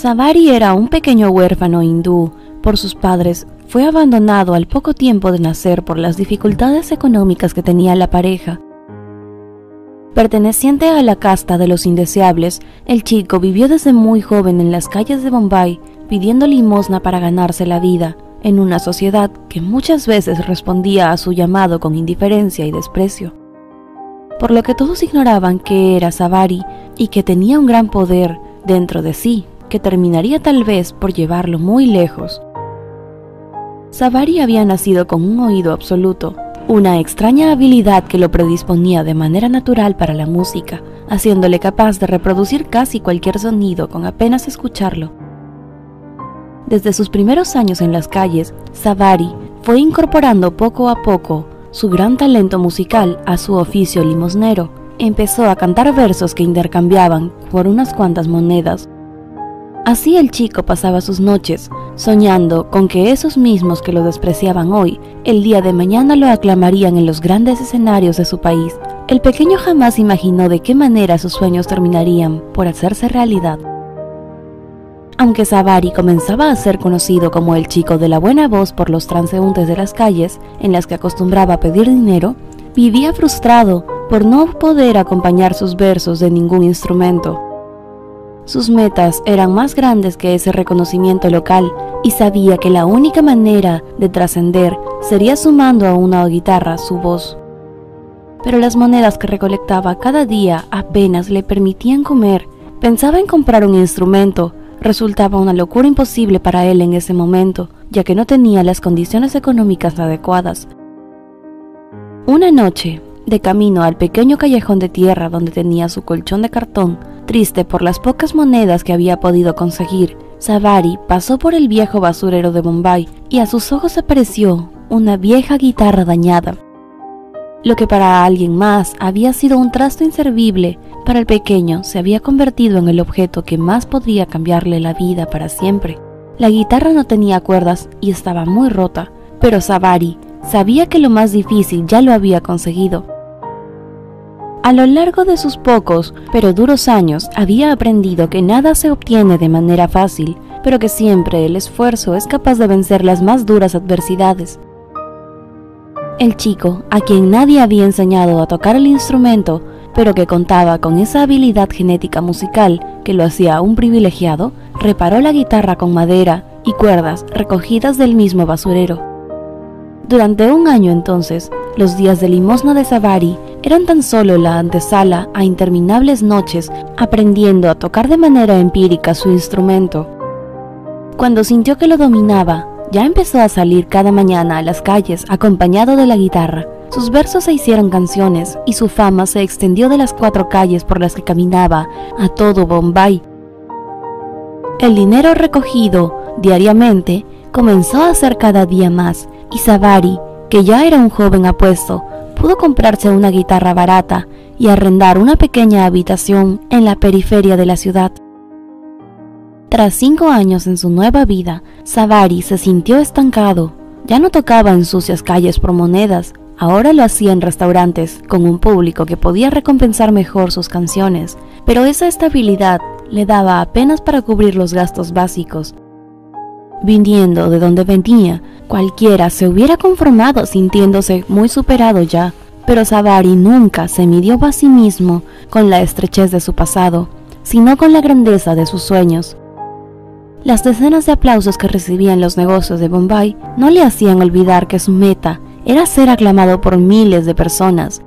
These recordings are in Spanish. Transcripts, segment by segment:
Savari era un pequeño huérfano hindú por sus padres. Fue abandonado al poco tiempo de nacer por las dificultades económicas que tenía la pareja. Perteneciente a la casta de los indeseables, el chico vivió desde muy joven en las calles de Bombay, pidiendo limosna para ganarse la vida, en una sociedad que muchas veces respondía a su llamado con indiferencia y desprecio. Por lo que todos ignoraban que era Savari y que tenía un gran poder dentro de sí, que terminaría tal vez por llevarlo muy lejos. Savari había nacido con un oído absoluto, una extraña habilidad que lo predisponía de manera natural para la música, haciéndole capaz de reproducir casi cualquier sonido con apenas escucharlo. Desde sus primeros años en las calles, Savari fue incorporando poco a poco su gran talento musical a su oficio limosnero. Empezó a cantar versos que intercambiaban por unas cuantas monedas. Así el chico pasaba sus noches, soñando con que esos mismos que lo despreciaban hoy, el día de mañana lo aclamarían en los grandes escenarios de su país. El pequeño jamás imaginó de qué manera sus sueños terminarían por hacerse realidad. Aunque Savari comenzaba a ser conocido como el chico de la buena voz por los transeúntes de las calles, en las que acostumbraba a pedir dinero, vivía frustrado por no poder acompañar sus versos de ningún instrumento. Sus metas eran más grandes que ese reconocimiento local y sabía que la única manera de trascender sería sumando a una guitarra su voz. Pero las monedas que recolectaba cada día apenas le permitían comer. Pensaba en comprar un instrumento. Resultaba una locura imposible para él en ese momento, ya que no tenía las condiciones económicas adecuadas. Una noche, de camino al pequeño callejón de tierra donde tenía su colchón de cartón, triste por las pocas monedas que había podido conseguir, Savari pasó por el viejo basurero de Bombay y a sus ojos apareció una vieja guitarra dañada. Lo que para alguien más había sido un trasto inservible, para el pequeño se había convertido en el objeto que más podría cambiarle la vida para siempre. La guitarra no tenía cuerdas y estaba muy rota, pero Savari sabía que lo más difícil ya lo había conseguido. A lo largo de sus pocos pero duros años había aprendido que nada se obtiene de manera fácil, pero que siempre el esfuerzo es capaz de vencer las más duras adversidades. El chico, a quien nadie había enseñado a tocar el instrumento, pero que contaba con esa habilidad genética musical que lo hacía un privilegiado, reparó la guitarra con madera y cuerdas recogidas del mismo basurero. Durante un año entonces, los días de limosna de Savari eran tan solo la antesala a interminables noches aprendiendo a tocar de manera empírica su instrumento. Cuando sintió que lo dominaba, ya empezó a salir cada mañana a las calles acompañado de la guitarra. Sus versos se hicieron canciones y su fama se extendió de las 4 calles por las que caminaba a todo Bombay. El dinero recogido diariamente comenzó a ser cada día más y Savari, que ya era un joven apuesto, pudo comprarse una guitarra barata y arrendar una pequeña habitación en la periferia de la ciudad. Tras 5 años en su nueva vida, Savari se sintió estancado. Ya no tocaba en sucias calles por monedas, ahora lo hacía en restaurantes con un público que podía recompensar mejor sus canciones, pero esa estabilidad le daba apenas para cubrir los gastos básicos. Viniendo de donde venía, cualquiera se hubiera conformado sintiéndose muy superado ya, pero Savari nunca se midió a sí mismo con la estrechez de su pasado, sino con la grandeza de sus sueños. Las decenas de aplausos que recibía en los negocios de Bombay no le hacían olvidar que su meta era ser aclamado por miles de personas,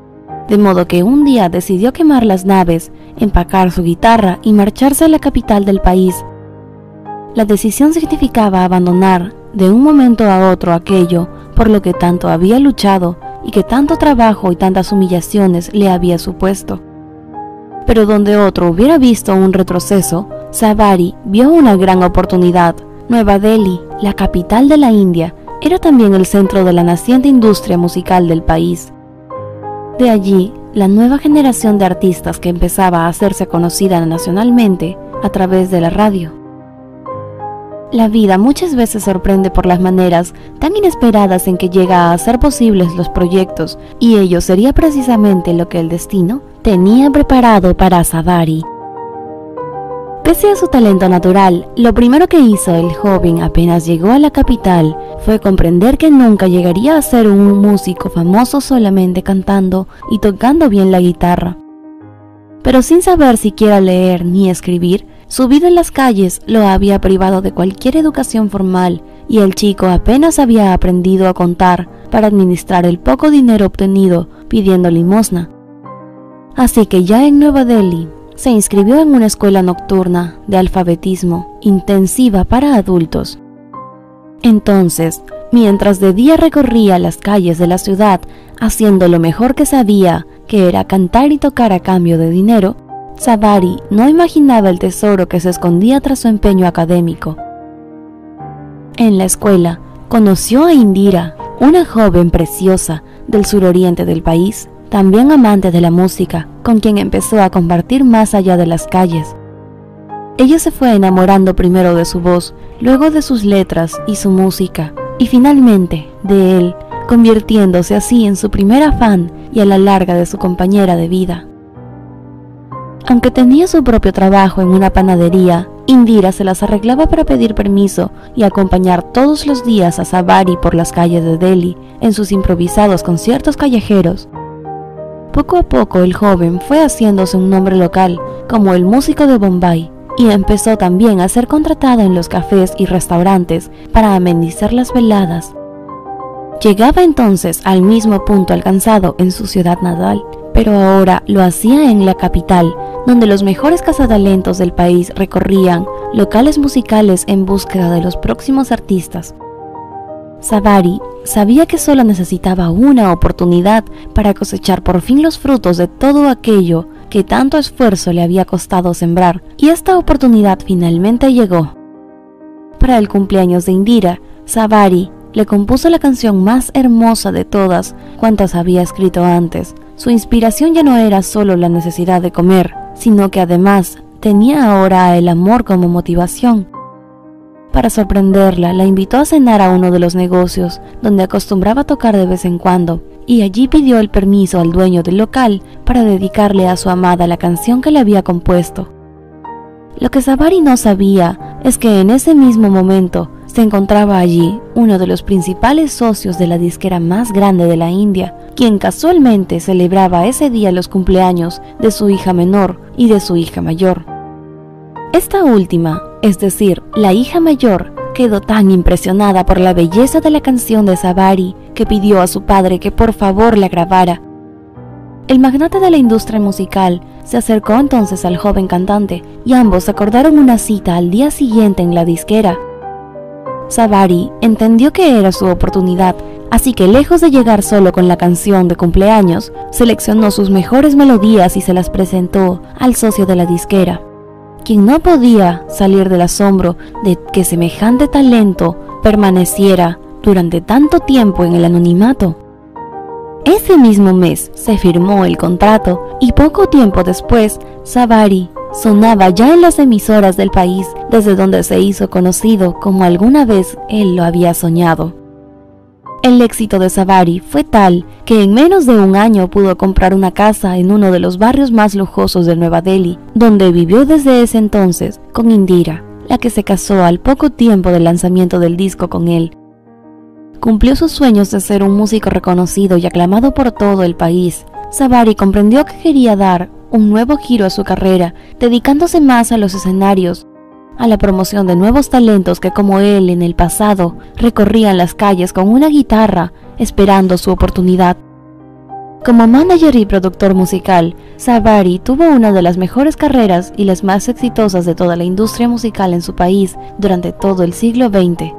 de modo que un día decidió quemar las naves, empacar su guitarra y marcharse a la capital del país. La decisión significaba abandonar de un momento a otro aquello por lo que tanto había luchado y que tanto trabajo y tantas humillaciones le había supuesto. Pero donde otro hubiera visto un retroceso, Savari vio una gran oportunidad. Nueva Delhi, la capital de la India, era también el centro de la naciente industria musical del país. De allí, la nueva generación de artistas que empezaba a hacerse conocida nacionalmente a través de la radio. La vida muchas veces sorprende por las maneras tan inesperadas en que llega a hacer posibles los proyectos, y ello sería precisamente lo que el destino tenía preparado para Savari. Pese a su talento natural, lo primero que hizo el joven apenas llegó a la capital fue comprender que nunca llegaría a ser un músico famoso solamente cantando y tocando bien la guitarra. Pero sin saber siquiera leer ni escribir, su vida en las calles lo había privado de cualquier educación formal y el chico apenas había aprendido a contar para administrar el poco dinero obtenido pidiendo limosna. Así que ya en Nueva Delhi, se inscribió en una escuela nocturna de alfabetismo intensiva para adultos. Entonces, mientras de día recorría las calles de la ciudad haciendo lo mejor que sabía, que era cantar y tocar a cambio de dinero, Sabari no imaginaba el tesoro que se escondía tras su empeño académico. En la escuela, conoció a Indira, una joven preciosa del suroriente del país, también amante de la música, con quien empezó a compartir más allá de las calles. Ella se fue enamorando primero de su voz, luego de sus letras y su música, y finalmente de él, convirtiéndose así en su primera fan y a la larga de su compañera de vida. Aunque tenía su propio trabajo en una panadería, Indira se las arreglaba para pedir permiso y acompañar todos los días a Sabari por las calles de Delhi en sus improvisados conciertos callejeros. Poco a poco el joven fue haciéndose un nombre local como el músico de Bombay y empezó también a ser contratado en los cafés y restaurantes para amenizar las veladas. Llegaba entonces al mismo punto alcanzado en su ciudad natal, pero ahora lo hacía en la capital, donde los mejores cazatalentos del país recorrían locales musicales en búsqueda de los próximos artistas. Sabari sabía que solo necesitaba una oportunidad para cosechar por fin los frutos de todo aquello que tanto esfuerzo le había costado sembrar, y esta oportunidad finalmente llegó. Para el cumpleaños de Indira, Sabari le compuso la canción más hermosa de todas cuantas había escrito antes. Su inspiración ya no era solo la necesidad de comer, sino que además tenía ahora el amor como motivación. Para sorprenderla, la invitó a cenar a uno de los negocios donde acostumbraba tocar de vez en cuando, y allí pidió el permiso al dueño del local para dedicarle a su amada la canción que le había compuesto. Lo que Sabari no sabía es que en ese mismo momento se encontraba allí uno de los principales socios de la disquera más grande de la India, quien casualmente celebraba ese día los cumpleaños de su hija menor y de su hija mayor. Esta última, es decir, la hija mayor, quedó tan impresionada por la belleza de la canción de Sabari que pidió a su padre que por favor la grabara. El magnate de la industria musical se acercó entonces al joven cantante y ambos acordaron una cita al día siguiente en la disquera. Sabari entendió que era su oportunidad, así que lejos de llegar solo con la canción de cumpleaños, seleccionó sus mejores melodías y se las presentó al socio de la disquera, quien no podía salir del asombro de que semejante talento permaneciera durante tanto tiempo en el anonimato. Ese mismo mes se firmó el contrato y poco tiempo después, Sabari sonaba ya en las emisoras del país, desde donde se hizo conocido como alguna vez él lo había soñado. El éxito de Sabari fue tal que en menos de un año pudo comprar una casa en uno de los barrios más lujosos de Nueva Delhi, donde vivió desde ese entonces con Indira, la que se casó al poco tiempo del lanzamiento del disco con él. Cumplió sus sueños de ser un músico reconocido y aclamado por todo el país. Sabari comprendió que quería dar un nuevo giro a su carrera, dedicándose más a los escenarios, a la promoción de nuevos talentos que como él en el pasado recorrían las calles con una guitarra esperando su oportunidad. Como manager y productor musical, Sabari tuvo una de las mejores carreras y las más exitosas de toda la industria musical en su país durante todo el siglo XX.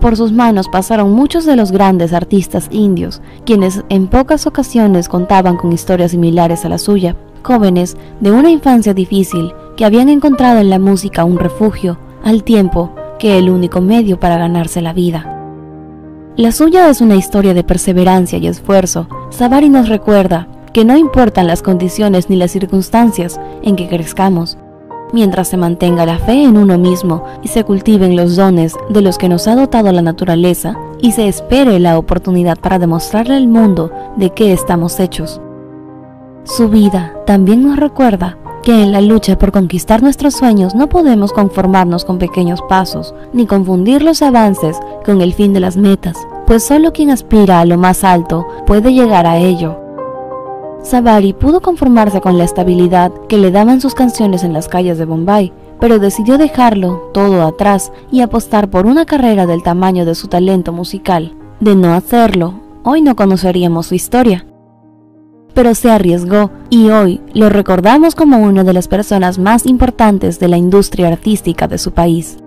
Por sus manos pasaron muchos de los grandes artistas indios, quienes en pocas ocasiones contaban con historias similares a la suya, jóvenes de una infancia difícil que habían encontrado en la música un refugio, al tiempo que el único medio para ganarse la vida. La suya es una historia de perseverancia y esfuerzo. Sabari nos recuerda que no importan las condiciones ni las circunstancias en que crezcamos, mientras se mantenga la fe en uno mismo y se cultiven los dones de los que nos ha dotado la naturaleza y se espere la oportunidad para demostrarle al mundo de qué estamos hechos. Su vida también nos recuerda que en la lucha por conquistar nuestros sueños no podemos conformarnos con pequeños pasos, ni confundir los avances con el fin de las metas, pues solo quien aspira a lo más alto puede llegar a ello. Sabari pudo conformarse con la estabilidad que le daban sus canciones en las calles de Bombay, pero decidió dejarlo todo atrás y apostar por una carrera del tamaño de su talento musical. De no hacerlo, hoy no conoceríamos su historia. Pero se arriesgó y hoy lo recordamos como una de las personas más importantes de la industria artística de su país.